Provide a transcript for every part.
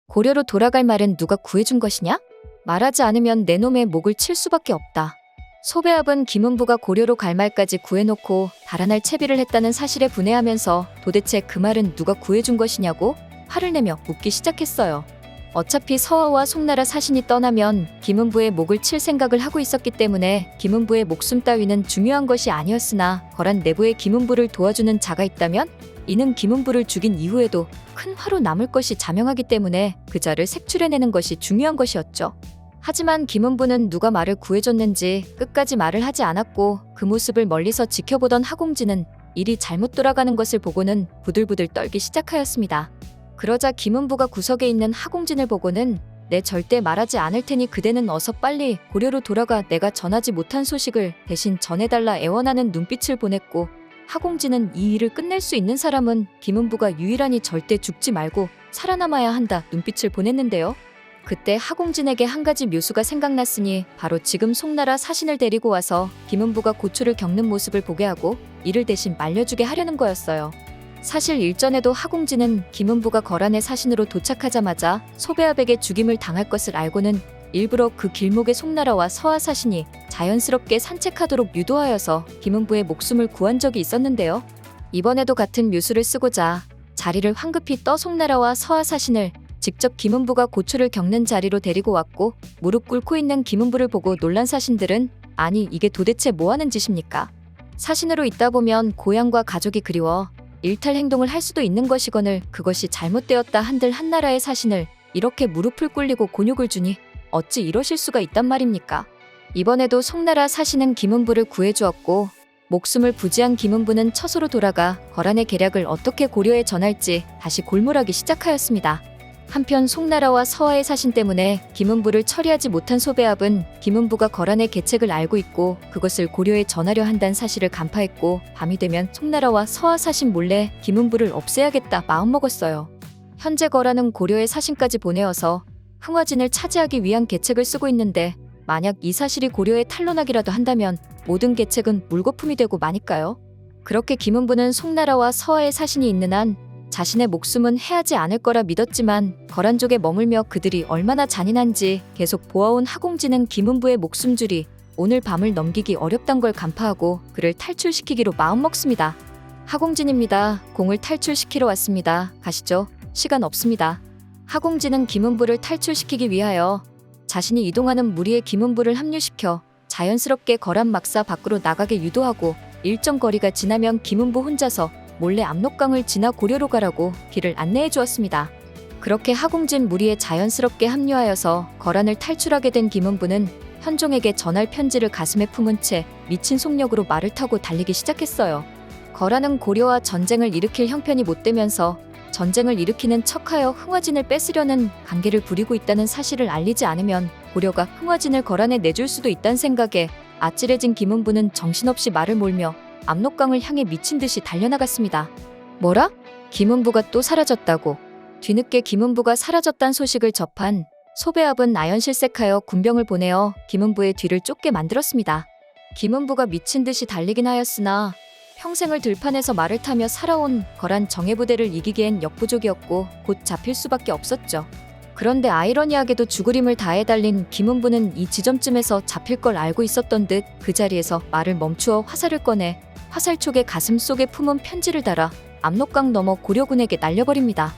고려로 돌아갈 말은 누가 구해준 것이냐? 말하지 않으면 내 놈의 목을 칠 수밖에 없다. 소배압은 김은부가 고려로 갈 말까지 구해놓고 달아날 채비를 했다는 사실에 분해하면서 도대체 그 말은 누가 구해준 것이냐고 화를 내며 묻기 시작했어요. 어차피 서화와 송나라 사신이 떠나면 김은부의 목을 칠 생각을 하고 있었기 때문에 김은부의 목숨 따위는 중요한 것이 아니었으나 거란 내부에 김은부를 도와주는 자가 있다면 이는 김은부를 죽인 이후에도 큰 화로 남을 것이 자명하기 때문에 그 자를 색출해내는 것이 중요한 것이었죠. 하지만 김은부는 누가 말을 구해줬는지 끝까지 말을 하지 않았고 그 모습을 멀리서 지켜보던 하공진은 일이 잘못 돌아가는 것을 보고는 부들부들 떨기 시작하였습니다. 그러자 김은부가 구석에 있는 하공진을 보고는 내 절대 말하지 않을 테니 그대는 어서 빨리 고려로 돌아가 내가 전하지 못한 소식을 대신 전해달라 애원하는 눈빛을 보냈고 하공진은 이 일을 끝낼 수 있는 사람은 김은부가 유일하니 절대 죽지 말고 살아남아야 한다 눈빛을 보냈는데요. 그때 하공진에게 한 가지 묘수가 생각났으니 바로 지금 송나라 사신을 데리고 와서 김은부가 고초를 겪는 모습을 보게 하고 이를 대신 말려주게 하려는 거였어요. 사실 일전에도 하공진은 김은부가 거란의 사신으로 도착하자마자 소배압에게 죽임을 당할 것을 알고는 일부러 그 길목에 송나라와 서하 사신이 자연스럽게 산책하도록 유도하여서 김은부의 목숨을 구한 적이 있었는데요. 이번에도 같은 묘수를 쓰고자 자리를 황급히 떠 송나라와 서하 사신을 직접 김은부가 고초를 겪는 자리로 데리고 왔고 무릎 꿇고 있는 김은부를 보고 놀란 사신들은 아니 이게 도대체 뭐하는 짓입니까? 사신으로 있다 보면 고향과 가족이 그리워 일탈 행동을 할 수도 있는 것이거늘 그것이 잘못되었다 한들 한나라의 사신을 이렇게 무릎을 꿇리고 곤욕을 주니 어찌 이러실 수가 있단 말입니까? 이번에도 송나라 사신은 김은부를 구해주었고 목숨을 부지한 김은부는 처소로 돌아가 거란의 계략을 어떻게 고려해 전할지 다시 골몰하기 시작하였습니다. 한편 송나라와 서하의 사신 때문에 김은부를 처리하지 못한 소배압은 김은부가 거란의 계책을 알고 있고 그것을 고려해 전하려 한다는 사실을 간파했고 밤이 되면 송나라와 서하 사신 몰래 김은부를 없애야겠다 마음먹었어요. 현재 거란은 고려의 사신까지 보내어서 흥화진을 차지하기 위한 계책을 쓰고 있는데 만약 이 사실이 고려에 탄로나기라도 한다면 모든 계책은 물거품이 되고 마니까요. 그렇게 김은부는 송나라와 서하의 사신이 있는 한 자신의 목숨은 해하지 않을 거라 믿었지만 거란족에 머물며 그들이 얼마나 잔인한지 계속 보아온 하공진은 김은부의 목숨줄이 오늘 밤을 넘기기 어렵단 걸 간파하고 그를 탈출시키기로 마음먹습니다. 하공진입니다. 공을 탈출시키러 왔습니다. 가시죠. 시간 없습니다. 하공진은 김은부를 탈출시키기 위하여 자신이 이동하는 무리에 김은부를 합류시켜 자연스럽게 거란 막사 밖으로 나가게 유도하고 일정 거리가 지나면 김은부 혼자서 몰래 압록강을 지나 고려로 가라고 길을 안내해 주었습니다. 그렇게 하공진 무리에 자연스럽게 합류하여서 거란을 탈출하게 된 김은부는 현종에게 전할 편지를 가슴에 품은 채 미친 속력으로 말을 타고 달리기 시작했어요. 거란은 고려와 전쟁을 일으킬 형편이 못되면서 전쟁을 일으키는 척하여 흥화진을 뺏으려는 관계를 부리고 있다는 사실을 알리지 않으면 고려가 흥화진을 거란에 내줄 수도 있다는 생각에 아찔해진 김은부는 정신없이 말을 몰며 압록강을 향해 미친 듯이 달려나갔습니다. 뭐라? 김은부가 또 사라졌다고. 뒤늦게 김은부가 사라졌다는 소식을 접한 소배압은 나연실색하여 군병을 보내어 김은부의 뒤를 쫓게 만들었습니다. 김은부가 미친 듯이 달리긴 하였으나 평생을 들판에서 말을 타며 살아온 거란 정예부대를 이기기엔 역부족이었고 곧 잡힐 수밖에 없었죠. 그런데 아이러니하게도 죽을 힘을 다해 달린 김은부는 이 지점쯤에서 잡힐 걸 알고 있었던 듯 그 자리에서 말을 멈추어 화살을 꺼내 화살촉에 가슴 속에 품은 편지를 달아 압록강 넘어 고려군에게 날려버립니다.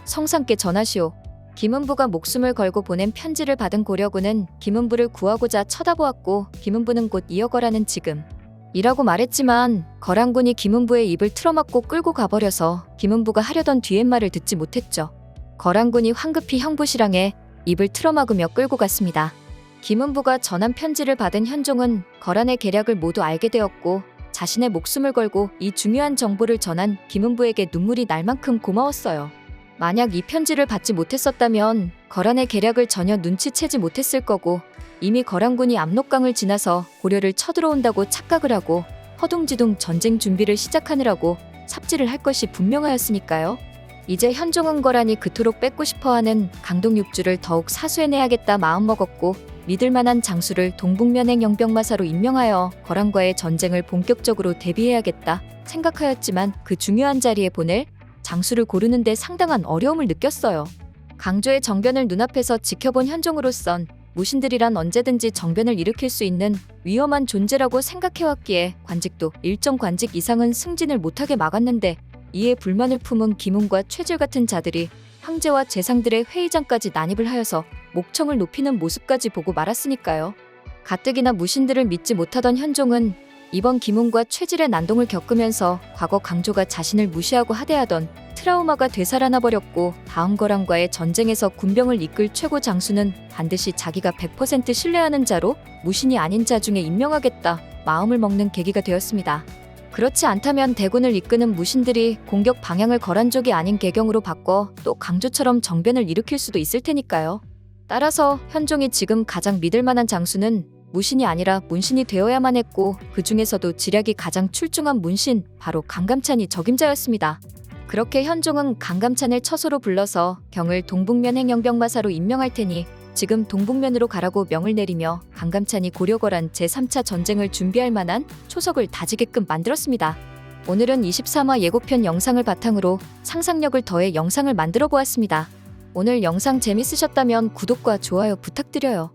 성상께 전하시오. 김은부가 목숨을 걸고 보낸 편지를 받은 고려군은 김은부를 구하고자 쳐다보았고 김은부는 곧 이어거라는 지금 이라고 말했지만 거란군이 김은부의 입을 틀어막고 끌고 가버려서 김은부가 하려던 뒤헥말을 듣지 못했죠. 거란군이 황급히 형부시랑에 입을 틀어막으며 끌고 갔습니다. 김은부가 전한 편지를 받은 현종은 거란의 계략을 모두 알게 되었고 자신의 목숨을 걸고 이 중요한 정보를 전한 김은부에게 눈물이 날 만큼 고마웠어요. 만약 이 편지를 받지 못했었다면 거란의 계략을 전혀 눈치채지 못했을 거고 이미 거란군이 압록강을 지나서 고려를 쳐들어온다고 착각을 하고 허둥지둥 전쟁 준비를 시작하느라고 삽질을 할 것이 분명하였으니까요. 이제 현종은 거란이 그토록 뺏고 싶어하는 강동육주를 더욱 사수해내야겠다 마음먹었고 믿을만한 장수를 동북면행 영병마사로 임명하여 거란과의 전쟁을 본격적으로 대비해야겠다 생각하였지만 그 중요한 자리에 보낼 장수를 고르는데 상당한 어려움을 느꼈어요. 강조의 정변을 눈앞에서 지켜본 현종으로선 무신들이란 언제든지 정변을 일으킬 수 있는 위험한 존재라고 생각해왔기에 관직도 일정 관직 이상은 승진을 못하게 막았는데, 이에 불만을 품은 김웅과 최질 같은 자들이 황제와 재상들의 회의장까지 난입을 하여서 목청을 높이는 모습까지 보고 말았으니까요. 가뜩이나 무신들을 믿지 못하던 현종은 이번 김웅과 최질의 난동을 겪으면서 과거 강조가 자신을 무시하고 하대하던 트라우마가 되살아나 버렸고, 다음 거란과의 전쟁에서 군병을 이끌 최고 장수는 반드시 자기가 100% 신뢰하는 자로 무신이 아닌 자 중에 임명하겠다 마음을 먹는 계기가 되었습니다. 그렇지 않다면 대군을 이끄는 무신들이 공격 방향을 거란족이 아닌 개경으로 바꿔 또 강조처럼 정변을 일으킬 수도 있을 테니까요. 따라서 현종이 지금 가장 믿을 만한 장수는 무신이 아니라 문신이 되어야만 했고, 그 중에서도 지략이 가장 출중한 문신, 바로 강감찬이 적임자였습니다. 그렇게 현종은 강감찬을 처소로 불러서 경을 동북면 행영병마사로 임명할 테니 지금 동북면으로 가라고 명을 내리며 강감찬이 고려거란 제3차 전쟁을 준비할 만한 초석을 다지게끔 만들었습니다. 오늘은 23화 예고편 영상을 바탕으로 상상력을 더해 영상을 만들어 보았습니다. 오늘 영상 재밌으셨다면 구독과 좋아요 부탁드려요.